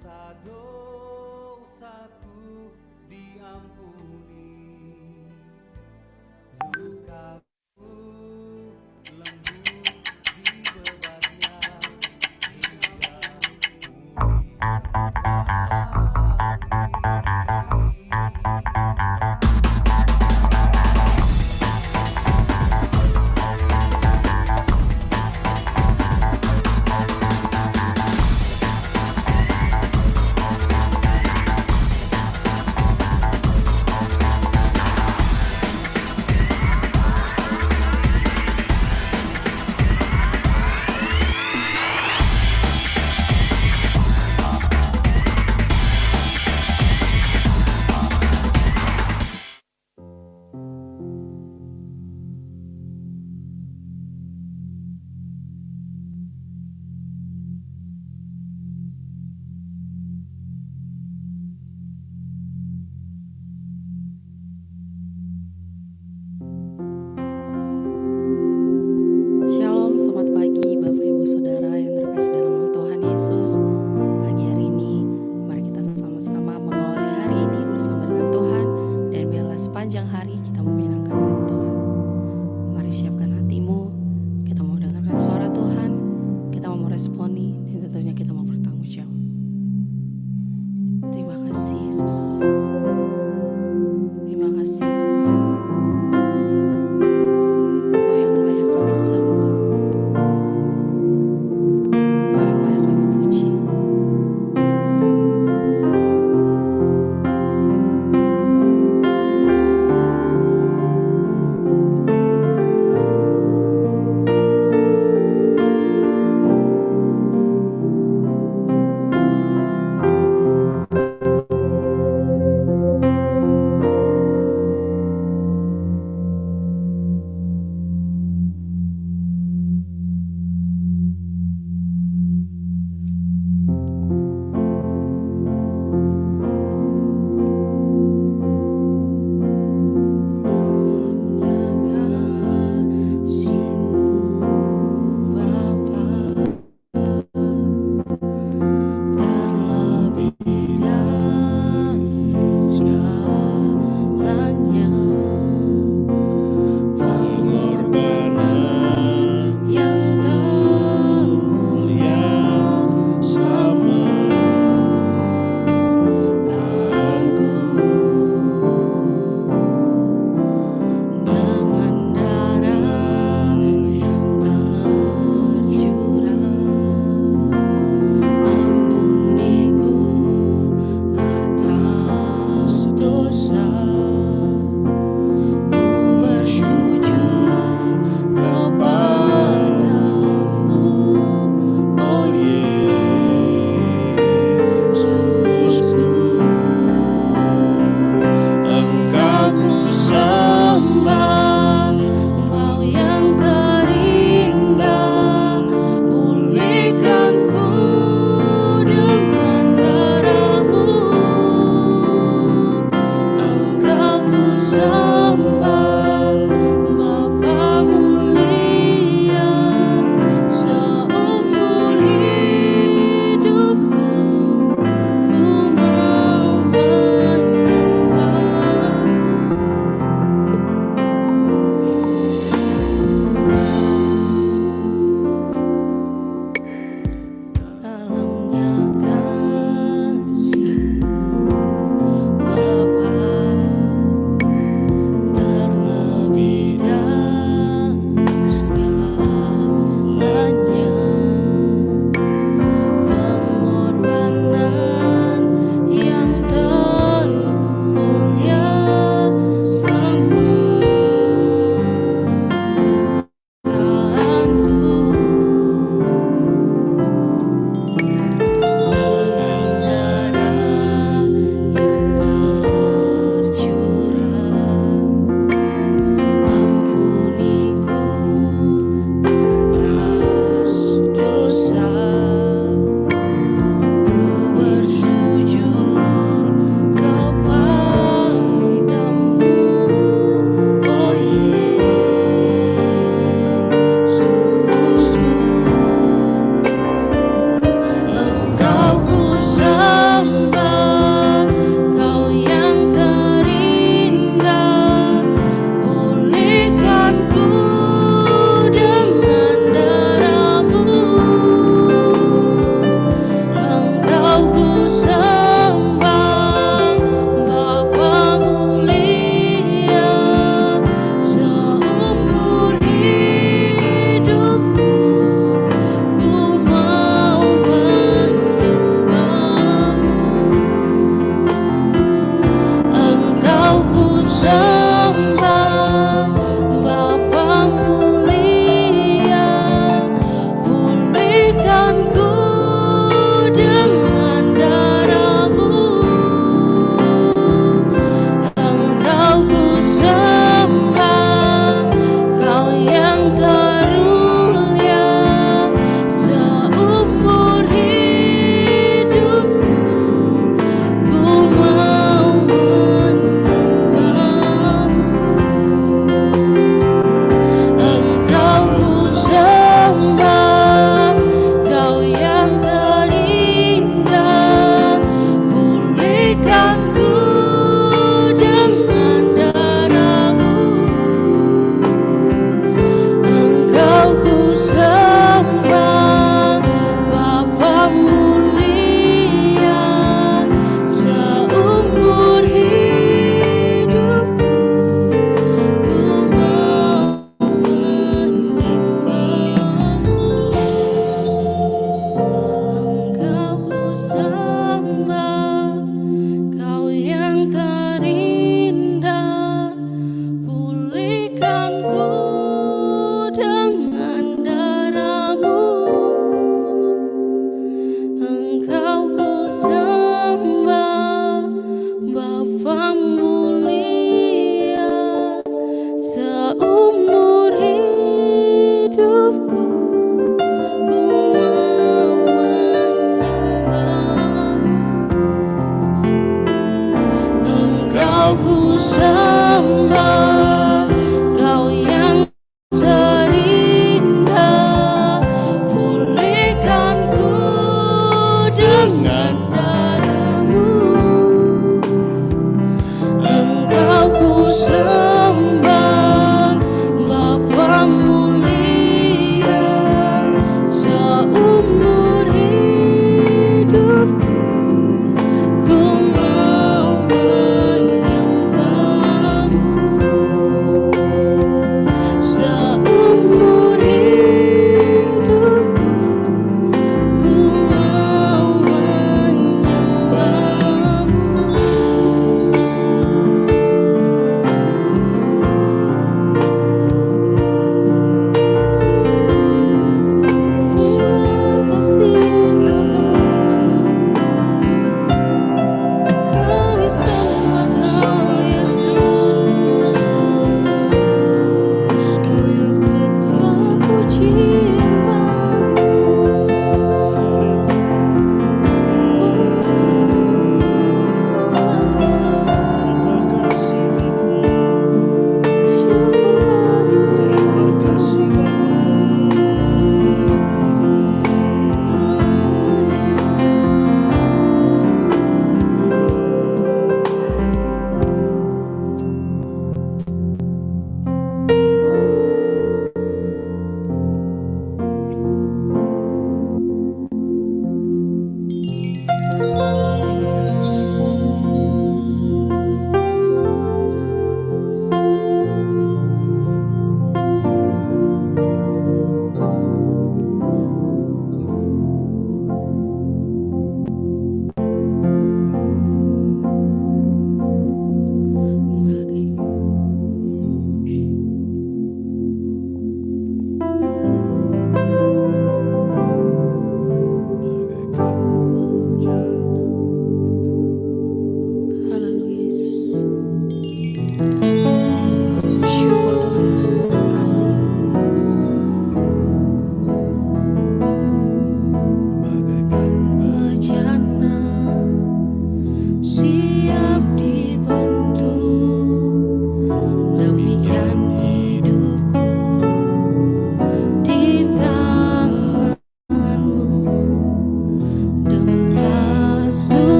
dosa-dosaku diampuni, lukaku lembut dibebatnya hingga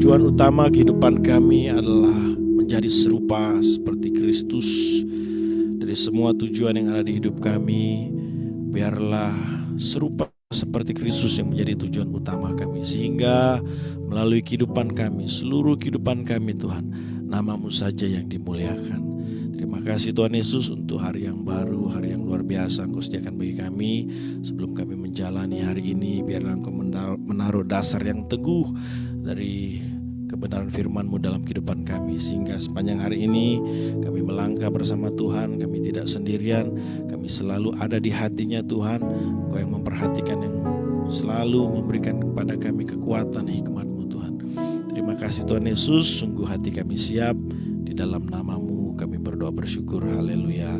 Tujuan utama kehidupan kami adalah menjadi serupa seperti Kristus. Dari semua tujuan yang ada di hidup kami, biarlah serupa seperti Kristus yang menjadi tujuan utama kami. Sehingga melalui kehidupan kami, seluruh kehidupan kami Tuhan, nama-Mu saja yang dimuliakan. Terima kasih Tuhan Yesus untuk hari yang baru, hari yang luar biasa Engkau sediakan bagi kami. Sebelum kami menjalani hari ini, biarlah Engkau menaruh dasar yang teguh dari kebenaran firman-Mu dalam kehidupan kami. Sehingga sepanjang hari ini kami melangkah bersama Tuhan, kami tidak sendirian, kami selalu ada di hatinya Tuhan. Engkau yang memperhatikan, yang selalu memberikan kepada kami kekuatan hikmat-Mu Tuhan. Terima kasih Tuhan Yesus, sungguh hati kami siap. Di dalam nama-Mu kami berdoa bersyukur, haleluya,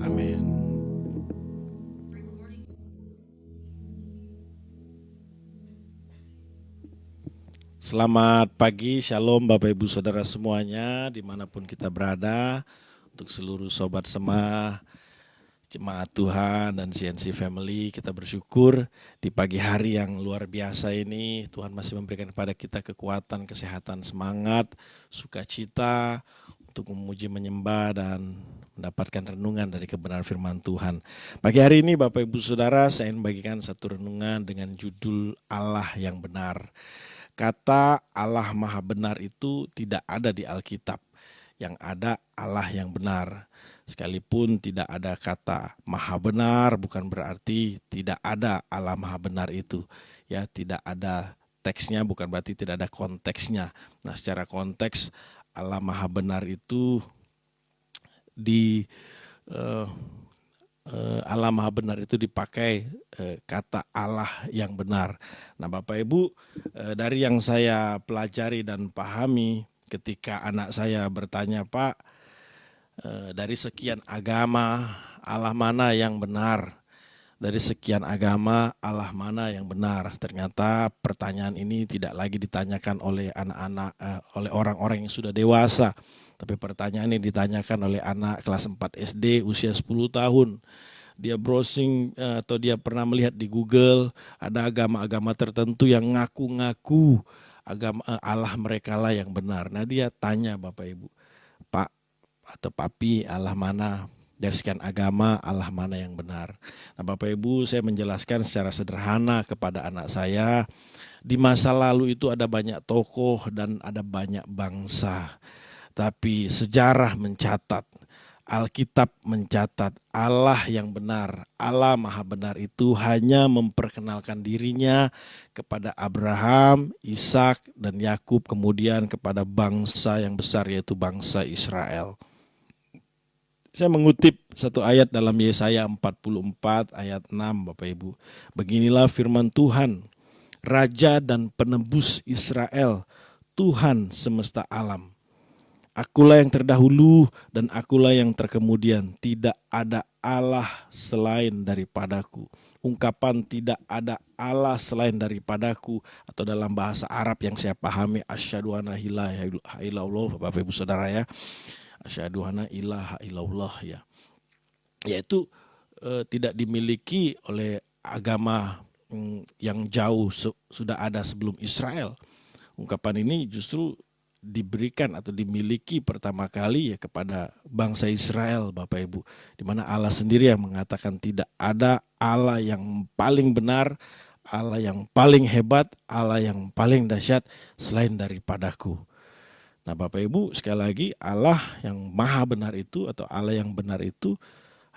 amin. Selamat pagi, shalom Bapak Ibu Saudara semuanya dimanapun kita berada. Untuk seluruh sobat semah, jemaat Tuhan dan CNC Family, kita bersyukur di pagi hari yang luar biasa ini Tuhan masih memberikan kepada kita kekuatan, kesehatan, semangat, sukacita untuk memuji, menyembah dan mendapatkan renungan dari kebenaran firman Tuhan. Pagi hari ini Bapak Ibu Saudara, saya ingin bagikan satu renungan dengan judul Allah yang benar. Kata Allah Maha Benar itu tidak ada di Alkitab. Yang ada Allah yang benar. Sekalipun tidak ada kata Maha Benar, bukan berarti tidak ada Allah Maha Benar itu. Ya, tidak ada teksnya bukan berarti tidak ada konteksnya. Nah, secara konteks Allah Maha Benar itu Allah Maha Benar itu dipakai kata Allah yang benar. Nah Bapak Ibu, dari yang saya pelajari dan pahami ketika anak saya bertanya, Pak, dari sekian agama Allah mana yang benar? Dari sekian agama Allah mana yang benar? Ternyata pertanyaan ini tidak lagi ditanyakan oleh anak-anak, oleh orang-orang yang sudah dewasa. Tapi pertanyaan ini ditanyakan oleh anak kelas 4 SD usia 10 tahun. Dia browsing atau dia pernah melihat di Google ada agama-agama tertentu yang ngaku-ngaku agama Allah mereka lah yang benar. Nah dia tanya Bapak Ibu, Pak atau Papi, Allah mana? Dari sekian agama Allah mana yang benar? Nah Bapak Ibu, saya menjelaskan secara sederhana kepada anak saya. Di masa lalu itu ada banyak tokoh dan ada banyak bangsa. Tapi sejarah mencatat, Alkitab mencatat Allah yang benar, Allah Maha Benar itu hanya memperkenalkan dirinya kepada Abraham, Ishak, dan Yakub, kemudian kepada bangsa yang besar yaitu bangsa Israel. Saya mengutip satu ayat dalam Yesaya 44 ayat 6 Bapak Ibu. Beginilah firman Tuhan, Raja dan Penebus Israel, Tuhan semesta alam. Akulah yang terdahulu dan akulah yang terkemudian. Tidak ada Allah selain daripadaku. Ungkapan tidak ada Allah selain daripadaku atau dalam bahasa Arab yang saya pahami, asyhadu anna ilaha illallah, Bapak Ibu Saudara ya. Asyhadu anna ilaha illallah ya. Yaitu tidak dimiliki oleh agama yang jauh sudah ada sebelum Israel. Ungkapan ini justru diberikan atau dimiliki pertama kali ya kepada bangsa Israel Bapak Ibu, di mana Allah sendiri yang mengatakan tidak ada Allah yang paling benar, Allah yang paling hebat, Allah yang paling dahsyat selain daripadaku. Nah Bapak Ibu, sekali lagi Allah yang maha benar itu atau Allah yang benar itu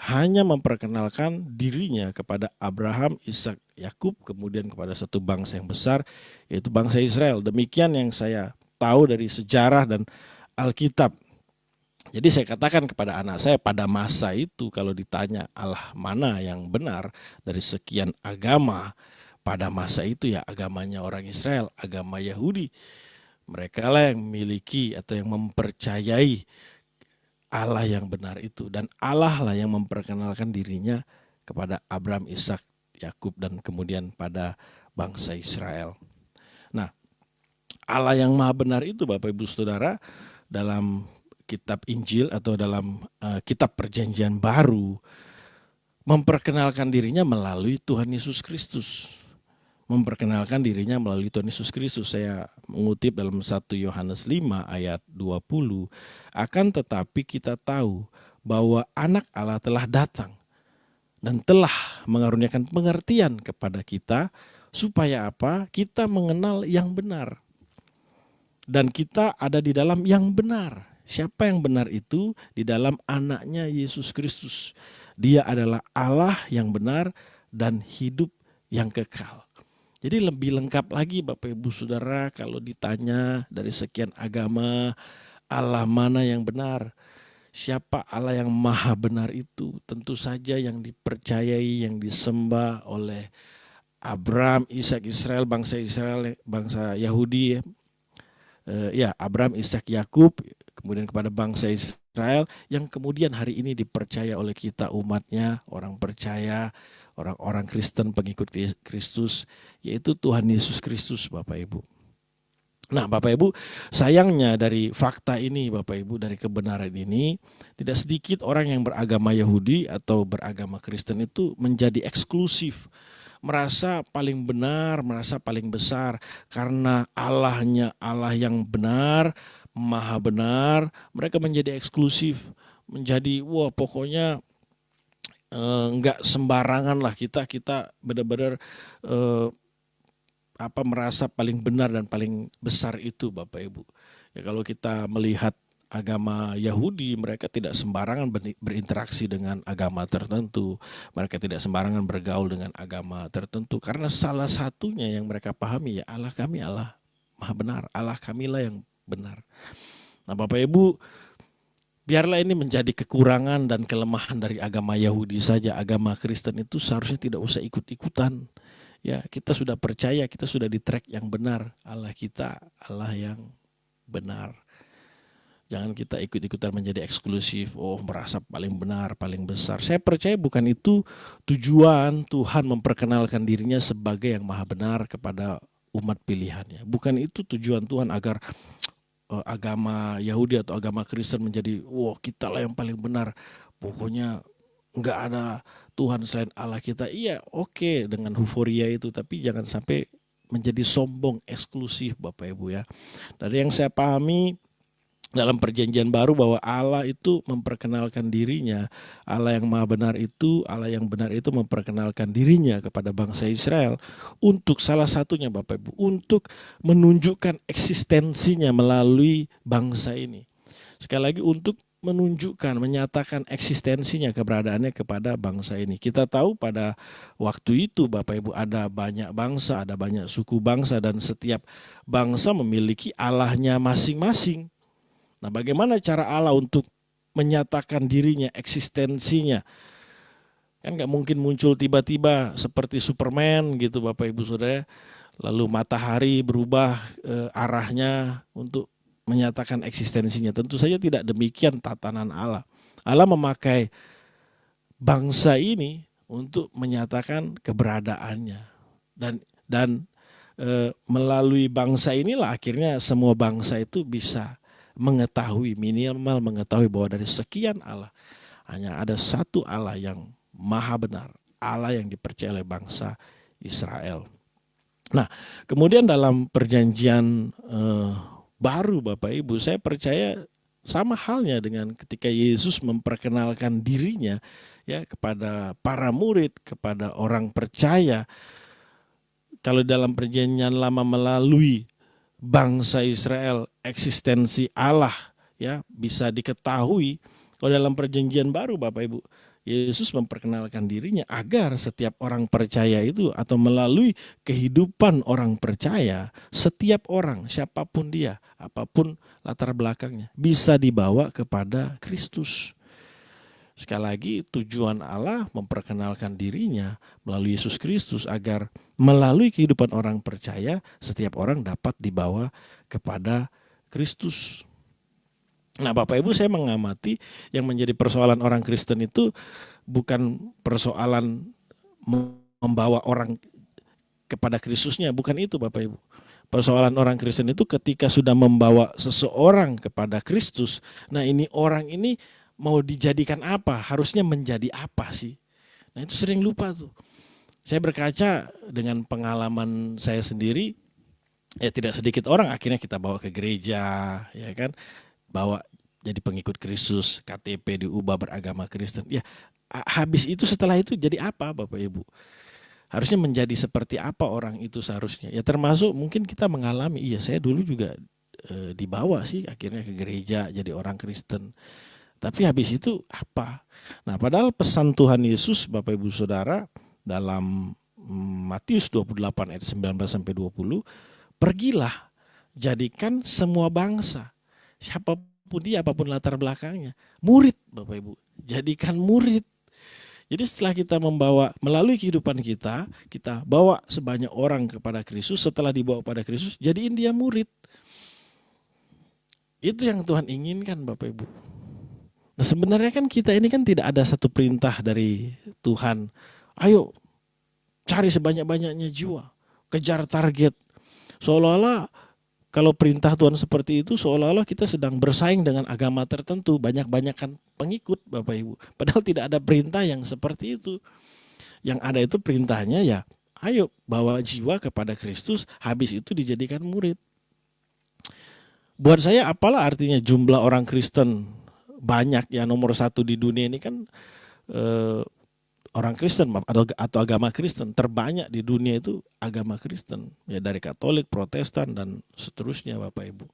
hanya memperkenalkan dirinya kepada Abraham, Ishak, Yakub, kemudian kepada satu bangsa yang besar yaitu bangsa Israel. Demikian yang saya tahu dari sejarah dan Alkitab. Jadi saya katakan kepada anak saya pada masa itu kalau ditanya Allah mana yang benar dari sekian agama, pada masa itu ya agamanya orang Israel, agama Yahudi. Mereka lah yang memiliki atau yang mempercayai Allah yang benar itu. Dan Allah lah yang memperkenalkan dirinya kepada Abraham, Ishak, Yakub dan kemudian pada bangsa Israel. Nah, Allah yang maha benar itu Bapak Ibu Saudara dalam kitab Injil atau dalam kitab Perjanjian Baru memperkenalkan dirinya melalui Tuhan Yesus Kristus. memperkenalkan dirinya melalui Tuhan Yesus Kristus. Saya mengutip dalam 1 Yohanes 5 ayat 20. Akan tetapi kita tahu bahwa anak Allah telah datang dan telah mengaruniakan pengertian kepada kita, supaya apa? Kita mengenal yang benar. Dan kita ada di dalam yang benar. Siapa yang benar itu? Di dalam anaknya Yesus Kristus. Dia adalah Allah yang benar dan hidup yang kekal. Jadi lebih lengkap lagi Bapak Ibu Saudara, kalau ditanya dari sekian agama, Allah mana yang benar? Siapa Allah yang maha benar itu? Tentu saja yang dipercayai, yang disembah oleh Abraham, Ishak, Israel, bangsa Yahudi, Abraham, Ishak, Yakub, kemudian kepada bangsa Israel, yang kemudian hari ini dipercaya oleh kita umatnya, orang percaya, orang-orang Kristen pengikut Kristus, yaitu Tuhan Yesus Kristus, Bapak Ibu. Nah Bapak Ibu, sayangnya dari fakta ini Bapak Ibu, dari kebenaran ini, tidak sedikit orang yang beragama Yahudi atau beragama Kristen itu menjadi eksklusif, merasa paling benar, merasa paling besar, karena Allahnya Allah yang benar, maha benar, mereka menjadi eksklusif, menjadi pokoknya nggak sembarangan lah kita benar-benar merasa paling benar dan paling besar itu Bapak Ibu. Ya kalau kita melihat agama Yahudi, mereka tidak sembarangan berinteraksi dengan agama tertentu. Mereka tidak sembarangan bergaul dengan agama tertentu, karena salah satunya yang mereka pahami, ya Allah kami Allah maha benar, Allah kamilah yang benar. Nah Bapak Ibu, biarlah ini menjadi kekurangan dan kelemahan dari agama Yahudi saja. Agama Kristen itu seharusnya tidak usah ikut-ikutan. Ya, kita sudah percaya, kita sudah di track yang benar. Allah kita, Allah yang benar. Jangan kita ikut-ikutan menjadi eksklusif, merasa paling benar, paling besar. Saya percaya bukan itu tujuan Tuhan memperkenalkan dirinya sebagai yang maha benar kepada umat pilihannya. Bukan itu tujuan Tuhan agar agama Yahudi atau agama Kristen menjadi kita lah yang paling benar, pokoknya nggak ada Tuhan selain Allah kita. Iya oke, dengan euforia itu, tapi jangan sampai menjadi sombong eksklusif Bapak Ibu ya. Dari yang saya pahami dalam perjanjian baru, bahwa Allah itu memperkenalkan dirinya, Allah yang maha benar itu, Allah yang benar itu memperkenalkan dirinya kepada bangsa Israel untuk salah satunya Bapak Ibu, untuk menunjukkan eksistensinya melalui bangsa ini. Sekali lagi, untuk menunjukkan, menyatakan eksistensinya, keberadaannya kepada bangsa ini. Kita tahu pada waktu itu Bapak Ibu ada banyak bangsa, ada banyak suku bangsa, dan setiap bangsa memiliki Allahnya masing-masing. Nah, bagaimana cara Allah untuk menyatakan dirinya, eksistensinya? Kan gak mungkin muncul tiba-tiba seperti Superman gitu Bapak Ibu Saudara, lalu matahari berubah arahnya untuk menyatakan eksistensinya. Tentu saja tidak demikian tatanan Allah. Allah memakai bangsa ini untuk menyatakan keberadaannya. Dan melalui bangsa inilah akhirnya semua bangsa itu bisa mengetahui, minimal mengetahui bahwa dari sekian Allah hanya ada satu Allah yang maha benar, Allah yang dipercaya oleh bangsa Israel. Nah, kemudian dalam perjanjian baru Bapak Ibu, saya percaya sama halnya dengan ketika Yesus memperkenalkan dirinya ya kepada para murid, kepada orang percaya. Kalau dalam perjanjian lama melalui bangsa Israel, eksistensi Allah ya bisa diketahui. Kalau dalam perjanjian baru Bapak Ibu, Yesus memperkenalkan dirinya agar setiap orang percaya itu, atau melalui kehidupan orang percaya, setiap orang siapapun dia, apapun latar belakangnya, bisa dibawa kepada Kristus. Sekali lagi, tujuan Allah memperkenalkan dirinya melalui Yesus Kristus agar melalui kehidupan orang percaya, setiap orang dapat dibawa kepada Kristus. Nah Bapak Ibu, saya mengamati yang menjadi persoalan orang Kristen itu bukan persoalan membawa orang kepada Kristusnya, bukan itu Bapak Ibu. Persoalan orang Kristen itu ketika sudah membawa seseorang kepada Kristus, nah ini orang ini mau dijadikan apa? Harusnya menjadi apa sih? Nah itu sering lupa tuh. Saya berkaca dengan pengalaman saya sendiri, ya tidak sedikit orang akhirnya kita bawa ke gereja, ya kan, bawa jadi pengikut Kristus, KTP diubah beragama Kristen. Ya, habis itu setelah itu jadi apa Bapak Ibu? Harusnya menjadi seperti apa orang itu seharusnya? Ya termasuk mungkin kita mengalami, iya saya dulu juga dibawa sih akhirnya ke gereja jadi orang Kristen. Tapi habis itu apa? Nah, padahal pesan Tuhan Yesus Bapak Ibu Saudara dalam Matius 28 ayat 19 sampai 20, pergilah jadikan semua bangsa, siapapun dia, apapun latar belakangnya, murid Bapak Ibu. Jadikan murid. Jadi setelah kita membawa melalui kehidupan kita, kita bawa sebanyak orang kepada Kristus, setelah dibawa pada Kristus, jadiin dia murid. Itu yang Tuhan inginkan Bapak Ibu. Nah, sebenarnya kan kita ini kan tidak ada satu perintah dari Tuhan. Ayo cari sebanyak-banyaknya jiwa, kejar target. Seolah-olah kalau perintah Tuhan seperti itu, seolah-olah kita sedang bersaing dengan agama tertentu, banyak-banyakan pengikut Bapak Ibu. Padahal tidak ada perintah yang seperti itu. Yang ada itu perintahnya ya, ayo bawa jiwa kepada Kristus, habis itu dijadikan murid. Buat saya apalah artinya jumlah orang Kristen banyak, ya nomor satu di dunia ini kan orang Kristen atau agama Kristen terbanyak di dunia itu agama Kristen, ya dari Katolik, Protestan dan seterusnya Bapak Ibu.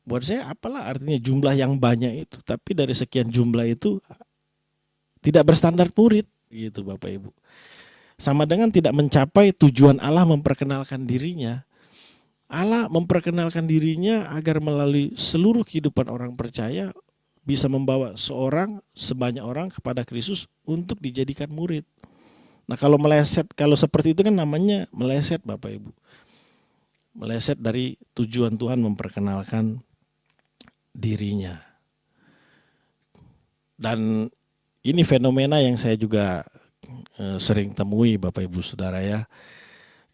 Buat saya apalah artinya jumlah yang banyak itu, tapi dari sekian jumlah itu tidak berstandar murid gitu Bapak Ibu. Sama dengan tidak mencapai tujuan Allah memperkenalkan dirinya. Allah memperkenalkan dirinya agar melalui seluruh kehidupan orang percaya bisa membawa sebanyak orang kepada Kristus untuk dijadikan murid. Nah, kalau meleset, kalau seperti itu kan namanya meleset Bapak Ibu. Meleset dari tujuan Tuhan memperkenalkan dirinya. Dan ini fenomena yang saya juga sering temui Bapak Ibu Saudara ya.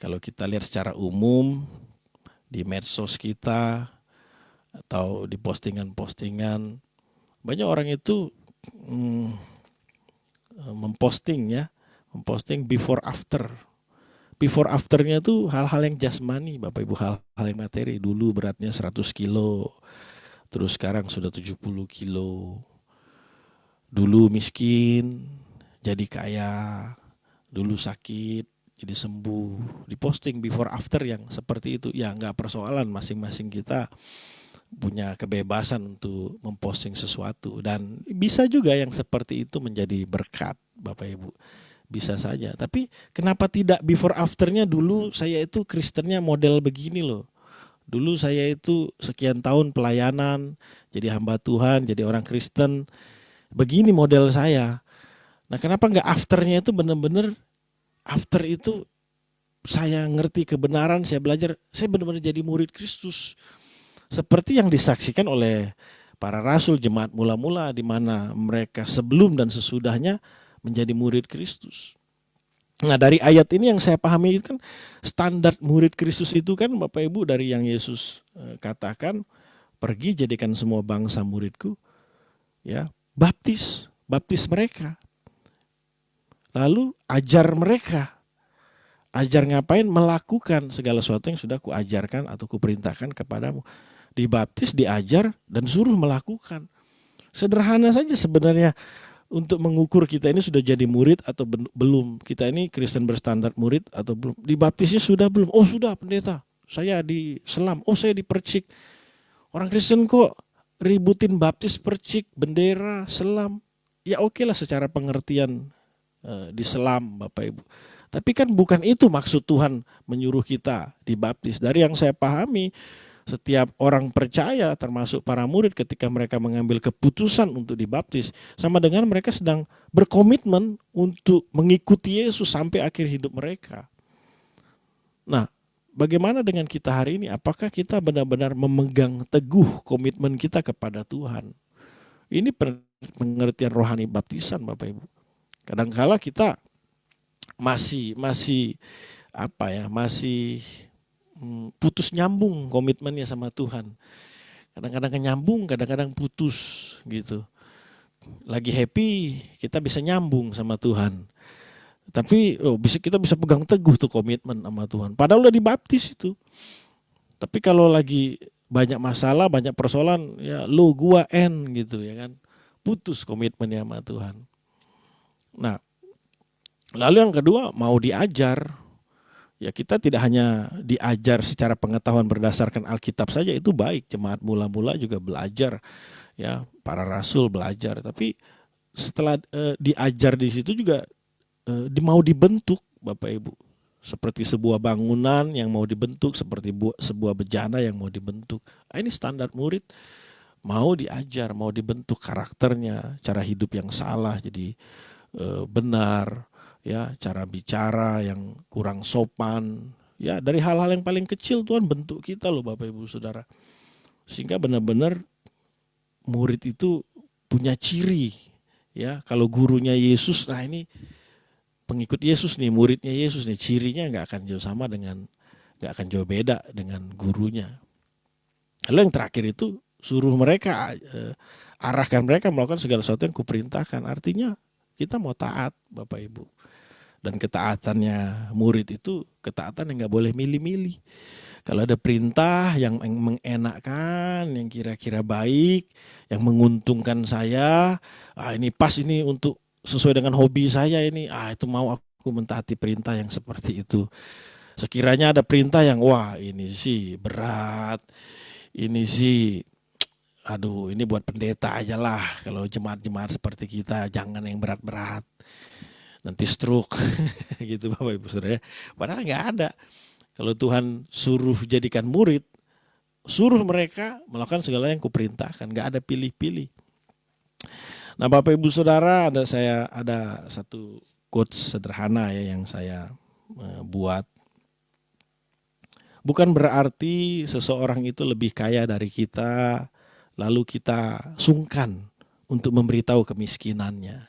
Kalau kita lihat secara umum di medsos kita atau di postingan-postingan, banyak orang itu memposting before after. Before afternya tuh hal-hal yang jasmani Bapak Ibu, hal-hal yang materi. Dulu beratnya 100 kilo, terus sekarang sudah 70 kilo. Dulu miskin, jadi kaya. Dulu sakit, jadi sembuh. Diposting before after yang seperti itu. Ya nggak persoalan, masing-masing kita punya kebebasan untuk memposting sesuatu. Dan bisa juga yang seperti itu menjadi berkat Bapak Ibu. Bisa saja. Tapi kenapa tidak before afternya? Dulu saya itu Kristennya model begini loh. Dulu saya itu sekian tahun pelayanan, jadi hamba Tuhan, jadi orang Kristen. Begini model saya. Nah, kenapa nggak afternya itu benar-benar after itu saya ngerti kebenaran, saya belajar, saya benar-benar jadi murid Kristus. Seperti yang disaksikan oleh para rasul, jemaat mula-mula, di mana mereka sebelum dan sesudahnya menjadi murid Kristus. Nah, dari ayat ini yang saya pahami kan standar murid Kristus itu kan Bapak Ibu dari yang Yesus katakan, pergi jadikan semua bangsa muridku, ya, baptis mereka. Lalu ajar mereka. Ajar ngapain? Melakukan segala sesuatu yang sudah kuajarkan atau kuperintahkan kepadamu. Dibaptis, diajar, dan suruh melakukan. Sederhana saja sebenarnya untuk mengukur kita ini sudah jadi murid atau belum. Kita ini Kristen berstandar murid atau belum. Dibaptisnya sudah belum? Oh sudah pendeta, saya diselam. Oh saya dipercik. Orang Kristen kok ributin baptis, percik, bendera, selam. Ya oke lah secara pengertian diselam Bapak Ibu. Tapi kan bukan itu maksud Tuhan menyuruh kita dibaptis. Dari yang saya pahami, setiap orang percaya termasuk para murid ketika mereka mengambil keputusan untuk dibaptis, sama dengan mereka sedang berkomitmen untuk mengikuti Yesus sampai akhir hidup mereka. Nah, bagaimana dengan kita hari ini? Apakah kita benar-benar memegang teguh komitmen kita kepada Tuhan? Ini pengertian rohani baptisan Bapak Ibu. Kadangkala kita masih putus nyambung komitmennya sama Tuhan. Kadang-kadang nyambung, kadang-kadang putus gitu. Lagi happy kita bisa nyambung sama Tuhan. Tapi kita bisa pegang teguh tuh komitmen sama Tuhan. Padahal udah dibaptis itu. Tapi kalau lagi banyak masalah, banyak persoalan, ya lu gua gitu ya kan. Putus komitmennya sama Tuhan. Nah, lalu yang kedua mau diajar. Ya kita tidak hanya diajar secara pengetahuan berdasarkan Alkitab saja, itu baik. Jemaat mula-mula juga belajar, ya para rasul belajar. Tapi setelah diajar di situ juga mau dibentuk Bapak Ibu. Seperti sebuah bangunan yang mau dibentuk, seperti sebuah bejana yang mau dibentuk. Ini standar murid mau diajar, mau dibentuk karakternya, cara hidup yang salah jadi benar, ya cara bicara yang kurang sopan. Ya dari hal-hal yang paling kecil Tuhan bentuk kita loh Bapak Ibu Saudara. Sehingga benar-benar murid itu punya ciri. Ya kalau gurunya Yesus, nah ini pengikut Yesus nih, muridnya Yesus nih, cirinya nggak akan jauh sama nggak akan jauh beda dengan gurunya. Lalu yang terakhir itu suruh mereka, arahkan mereka melakukan segala sesuatu yang kuperintahkan. Artinya kita mau taat Bapak Ibu. Dan ketaatannya murid itu ketaatan yang nggak boleh milih-milih. Kalau ada perintah yang mengenakan, yang kira-kira baik, yang menguntungkan saya, ini pas ini untuk sesuai dengan hobi saya ini, itu mau aku mentaati perintah yang seperti itu. Sekiranya ada perintah yang wah ini sih berat, ini sih aduh ini buat pendeta aja lah, kalau jemaat-jemaat seperti kita jangan yang berat-berat, nanti stroke gitu Bapak Ibu Saudara ya. Padahal nggak ada. Kalau Tuhan suruh jadikan murid, suruh mereka melakukan segala yang kuperintahkan, nggak ada pilih-pilih. Nah Bapak Ibu Saudara, ada satu quotes sederhana ya yang saya buat. Bukan berarti seseorang itu lebih kaya dari kita, lalu kita sungkan untuk memberitahu kemiskinannya.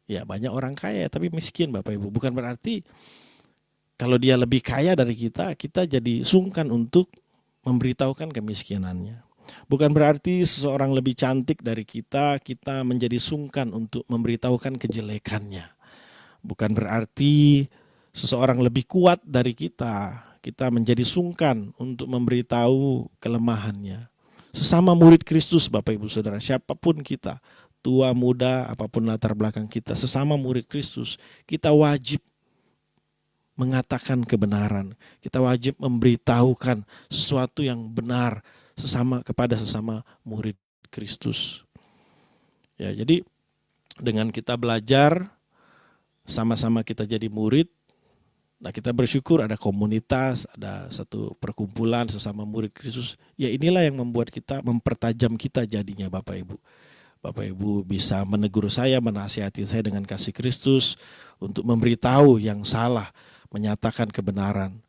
Ya banyak orang kaya tapi miskin Bapak Ibu. Bukan berarti kalau dia lebih kaya dari kita, kita jadi sungkan untuk memberitahukan kemiskinannya. Bukan berarti seseorang lebih cantik dari kita, kita menjadi sungkan untuk memberitahukan kejelekannya. Bukan berarti seseorang lebih kuat dari kita, kita menjadi sungkan untuk memberitahu kelemahannya. Sesama murid Kristus Bapak Ibu Saudara, siapapun kita, tua muda apapun latar belakang kita, sesama murid Kristus, kita wajib mengatakan kebenaran. Kita wajib memberitahukan sesuatu yang benar kepada sesama murid Kristus. Ya, jadi dengan kita belajar, sama-sama kita jadi murid. Nah, kita bersyukur ada komunitas, ada satu perkumpulan sesama murid Kristus. Ya inilah yang membuat kita mempertajam kita jadinya Bapak Ibu. Bapak Ibu bisa menegur saya, menasihati saya dengan kasih Kristus untuk memberitahu yang salah, menyatakan kebenaran.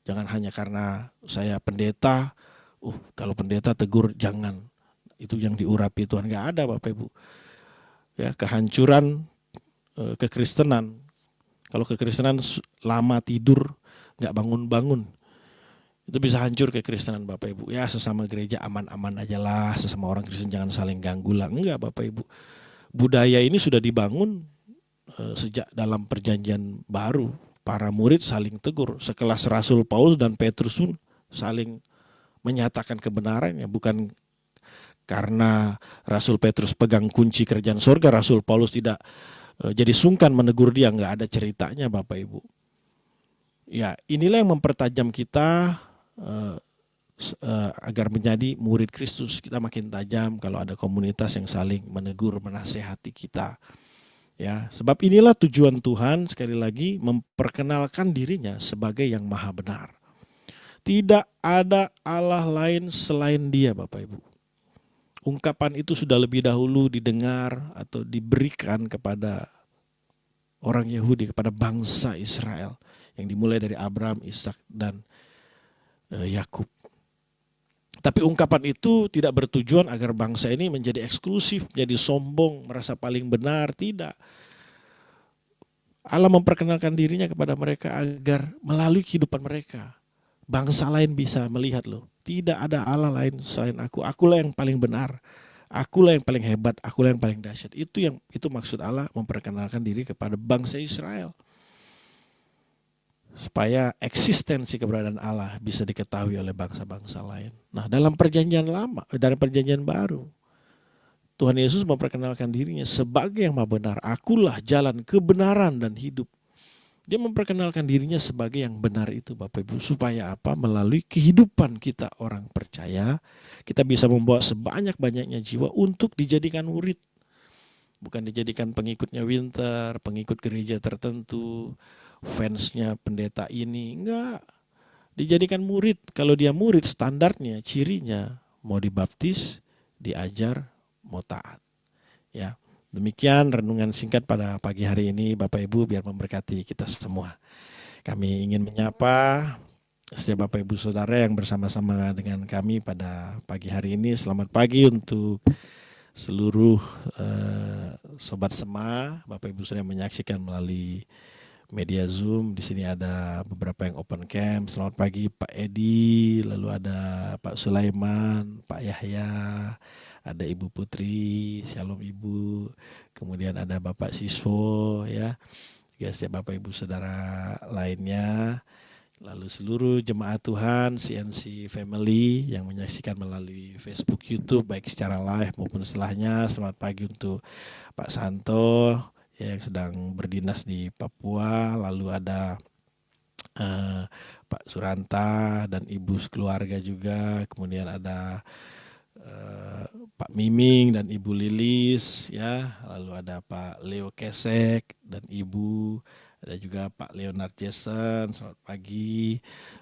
Jangan hanya karena saya pendeta, kalau pendeta tegur jangan. Itu yang diurapi Tuhan, nggak ada Bapak Ibu. Ya, kehancuran kekristenan. Kalau kekristenan lama tidur, nggak bangun-bangun, itu bisa hancur kekristenan Bapak Ibu. Ya sesama gereja aman-aman aja lah, sesama orang Kristen jangan saling ganggu lah. Enggak Bapak Ibu. Budaya ini sudah dibangun sejak dalam perjanjian baru. Para murid saling tegur. Sekelas Rasul Paulus dan Petrus pun saling menyatakan kebenarannya. Bukan karena Rasul Petrus pegang kunci kerajaan surga, Rasul Paulus tidak jadi sungkan menegur dia. Nggak ada ceritanya Bapak Ibu. Ya inilah yang mempertajam kita agar menjadi murid Kristus. Kita makin tajam kalau ada komunitas yang saling menegur, menasehati kita. Ya, sebab inilah tujuan Tuhan sekali lagi memperkenalkan dirinya sebagai yang maha benar. Tidak ada Allah lain selain Dia Bapak Ibu. Ungkapan itu sudah lebih dahulu didengar atau diberikan kepada orang Yahudi, kepada bangsa Israel yang dimulai dari Abraham, Ishak dan Yakub. Tapi ungkapan itu tidak bertujuan agar bangsa ini menjadi eksklusif, menjadi sombong, merasa paling benar. Tidak. Allah memperkenalkan dirinya kepada mereka agar melalui kehidupan mereka, bangsa lain bisa melihat loh. Tidak ada Allah lain selain aku. Akulah yang paling benar. Akulah yang paling hebat. Akulah yang paling dahsyat. Itu maksud Allah memperkenalkan diri kepada bangsa Israel. supaya eksistensi keberadaan Allah bisa diketahui oleh bangsa-bangsa lain. Nah, dalam perjanjian lama, dalam perjanjian baru, Tuhan Yesus memperkenalkan dirinya sebagai yang maha benar. Akulah jalan kebenaran dan hidup. Dia memperkenalkan dirinya sebagai yang benar itu, Bapak Ibu. Supaya apa? Melalui kehidupan kita orang percaya, kita bisa membawa sebanyak-banyaknya jiwa untuk dijadikan murid. Bukan dijadikan pengikutnya Winter, pengikut gereja tertentu, fansnya pendeta ini. Enggak. Dijadikan murid. Kalau dia murid, standarnya, cirinya, mau dibaptis, diajar, mau taat. Ya, demikian renungan singkat pada pagi hari ini, Bapak Ibu, biar memberkati kita semua. Kami ingin menyapa setiap Bapak Ibu Saudara yang bersama-sama dengan kami pada pagi hari ini. Selamat pagi untuk seluruh Sobat Sema, Bapak Ibu Saudara yang menyaksikan melalui media Zoom. Di sini ada beberapa yang open camp. Selamat pagi Pak Edi, lalu ada Pak Sulaiman, Pak Yahya, ada Ibu Putri, Shalom Ibu. Kemudian ada Bapak Siswo, ya. Juga setiap Bapak Ibu Saudara lainnya. Lalu seluruh jemaat Tuhan, CNC Family yang menyaksikan melalui Facebook, YouTube, baik secara live maupun setelahnya. Selamat pagi untuk Pak Santo yang sedang berdinas di Papua. Lalu ada Pak Suranta dan Ibu sekeluarga juga. Kemudian ada Pak Miming dan Ibu Lilis, ya. Lalu ada Pak Leo Kesek dan Ibu. Ada juga Pak Leonard Jason, selamat pagi.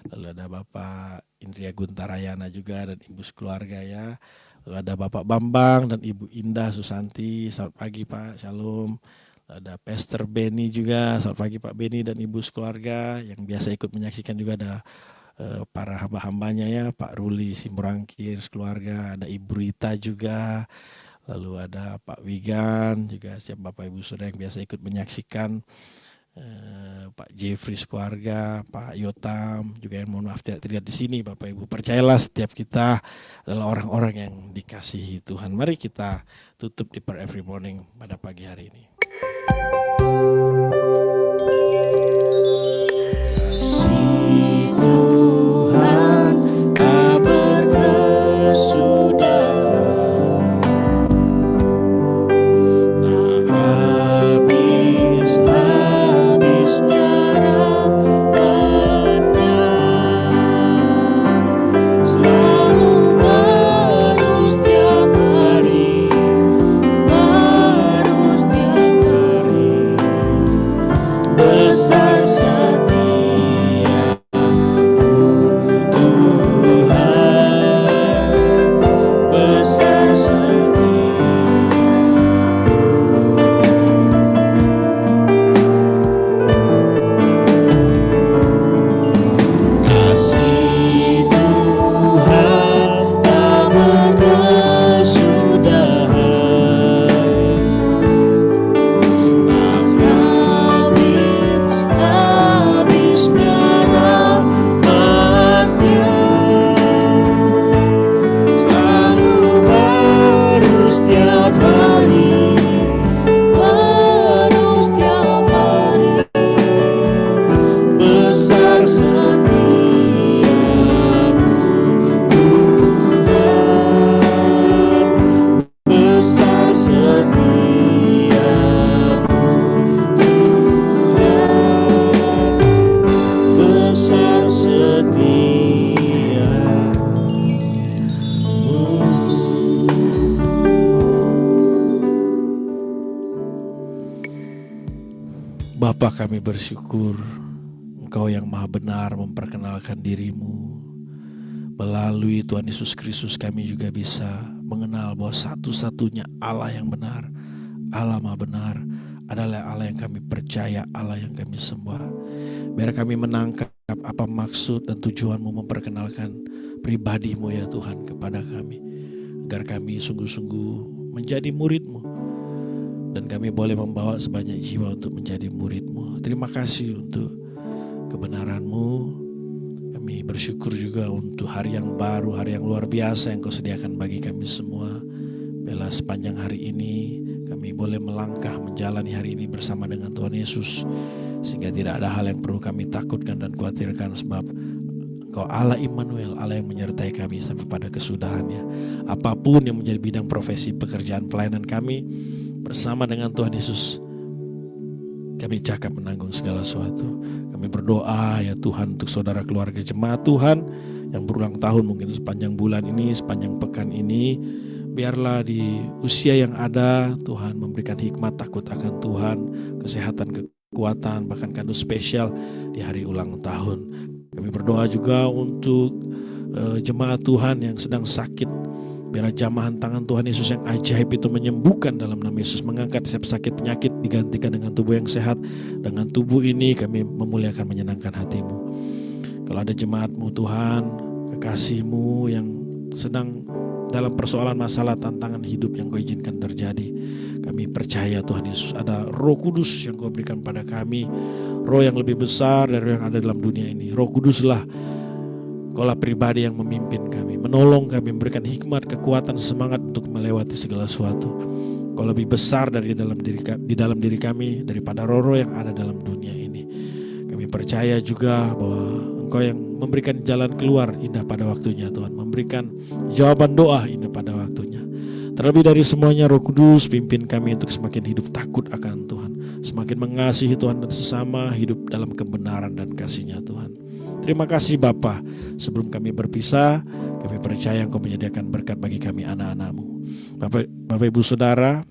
Lalu ada Bapak Indria Guntarayana juga dan Ibu sekeluarga, ya. Lalu ada Bapak Bambang dan Ibu Indah Susanti, selamat pagi Pak, Shalom. Lalu ada Pastor Benny juga, selamat pagi Pak Benny dan Ibu sekeluarga. Yang biasa ikut menyaksikan juga ada para hamba-hambanya, ya, Pak Ruli Simurangkir sekeluarga, ada Ibu Rita juga. Lalu ada Pak Wigan juga, siap Bapak Ibu Saudara yang biasa ikut menyaksikan. Pak Jeffrey keluarga, Pak Yotam juga yang mohon maaf tidak terlihat di sini. Bapak Ibu, percayalah setiap kita adalah orang-orang yang dikasihi Tuhan. Mari kita tutup di Prayer Every Morning pada pagi hari ini. Kasih Tuhan tak berkesudahan, tak habis-habisnya rahmat-Nya, selalu baru setiap hari, besar setiamu Tuhan, besar kasih Tuhan tak berkesudahan, tak habis-habisnya rahmat-Nya, selalu baru setiap hari, besar setiamu Tuhan, besar setiamu Tuhan, besar setiamu. Bapa, kami bersyukur Engkau yang maha benar memperkenalkan dirimu. Melalui Tuhan Yesus Kristus kami juga bisa mengenal bahwa satu-satunya Allah yang benar, Allah maha benar, adalah Allah yang kami percaya, Allah yang kami sembah. Biar kami menangkap apa maksud dan tujuanmu memperkenalkan pribadimu, ya Tuhan, kepada kami. Agar kami sungguh-sungguh menjadi muridmu, dan kami boleh membawa sebanyak jiwa untuk menjadi muridmu. Terima kasih untuk kebenaranmu. Kami bersyukur juga untuk hari yang baru, hari yang luar biasa yang Kau sediakan bagi kami semua. Bila sepanjang hari ini kami boleh melangkah menjalani hari ini bersama dengan Tuhan Yesus, sehingga tidak ada hal yang perlu kami takutkan dan khawatirkan, sebab Engkau Allah Immanuel, Allah yang menyertai kami sampai pada kesudahannya. Apapun yang menjadi bidang profesi pekerjaan pelayanan kami, bersama dengan Tuhan Yesus, kami cakap menanggung segala sesuatu. Kami berdoa ya Tuhan untuk saudara keluarga jemaat Tuhan yang berulang tahun, mungkin sepanjang bulan ini, sepanjang pekan ini. Biarlah di usia yang ada Tuhan memberikan hikmat takut akan Tuhan, kesehatan, kekuatan, bahkan kado spesial di hari ulang tahun. Kami berdoa juga untuk jemaat Tuhan yang sedang sakit. Biarlah jamahan tangan Tuhan Yesus yang ajaib itu menyembuhkan dalam nama Yesus, mengangkat setiap sakit penyakit, digantikan dengan tubuh yang sehat. Dengan tubuh ini kami memuliakan, menyenangkan hati-Mu. Kalau ada jemaat-Mu Tuhan, kekasih-Mu yang sedang dalam persoalan masalah tantangan hidup yang Kau izinkan terjadi, kami percaya Tuhan Yesus ada Roh Kudus yang Kau berikan pada kami, Roh yang lebih besar dari yang ada dalam dunia ini. Roh Kuduslah, Kaulah pribadi yang memimpin kami, menolong kami, memberikan hikmat, kekuatan, semangat untuk melewati segala sesuatu. Kau lebih besar di dalam diri kami daripada roh-roh yang ada dalam dunia ini. Kami percaya juga bahwa Engkau yang memberikan jalan keluar indah pada waktunya Tuhan, memberikan jawaban doa indah pada waktunya. Terlebih dari semuanya, Roh Kudus pimpin kami untuk semakin hidup takut akan Tuhan, semakin mengasihi Tuhan dan sesama, hidup dalam kebenaran dan kasih-Nya Tuhan. Terima kasih Bapa. Sebelum kami berpisah, kami percaya Engkau menyediakan berkat bagi kami anak-anak-Mu. Bapak Ibu Saudara,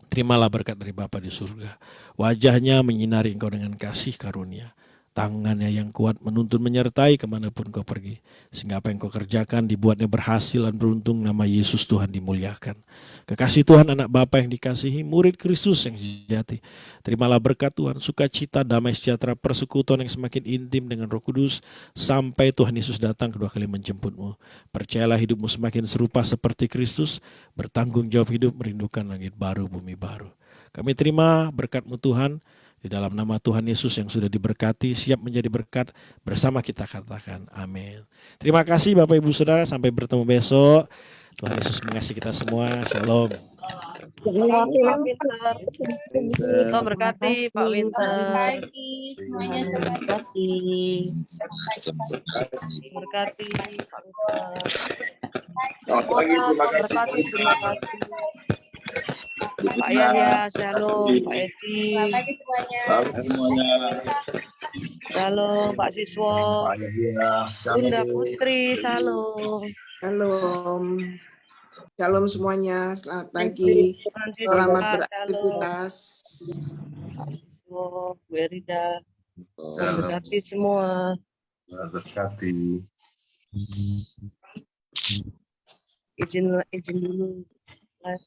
terimalah berkat dari Bapa di surga. Wajah-Nya menyinari engkau dengan kasih karunia. Tangannya yang kuat menuntun menyertai kemanapun kau pergi. Sehingga apa yang kau kerjakan dibuatnya berhasil dan beruntung, nama Yesus Tuhan dimuliakan. Kekasih Tuhan, anak Bapa yang dikasihi, murid Kristus yang sejati. Terimalah berkat Tuhan, sukacita, damai sejahtera, persekutuan yang semakin intim dengan Roh Kudus, sampai Tuhan Yesus datang kedua kali menjemputmu. Percayalah hidupmu semakin serupa seperti Kristus, bertanggung jawab hidup, merindukan langit baru, bumi baru. Kami terima berkat-Mu Tuhan, di dalam nama Tuhan Yesus yang sudah diberkati, siap menjadi berkat, bersama kita katakan amin. Terima kasih Bapak Ibu Saudara, sampai bertemu besok. Tuhan Yesus mengasihi kita semua. Shalom. Terima kasih Pak Winter. Tuhan berkati Pak Winter. Semuanya Berkati Pak Winter. Berkati, terima kasih. Pak Yahya, shalom. Pak Edi, shalom. Pak Siswo, Bunda Putri, shalom. Shalom. Shalom semuanya, selamat pagi. Selamat beraktivitas. Pak Siswo, Bu Erida, Tuhan berkati semua. Berkati. Izin dulu live.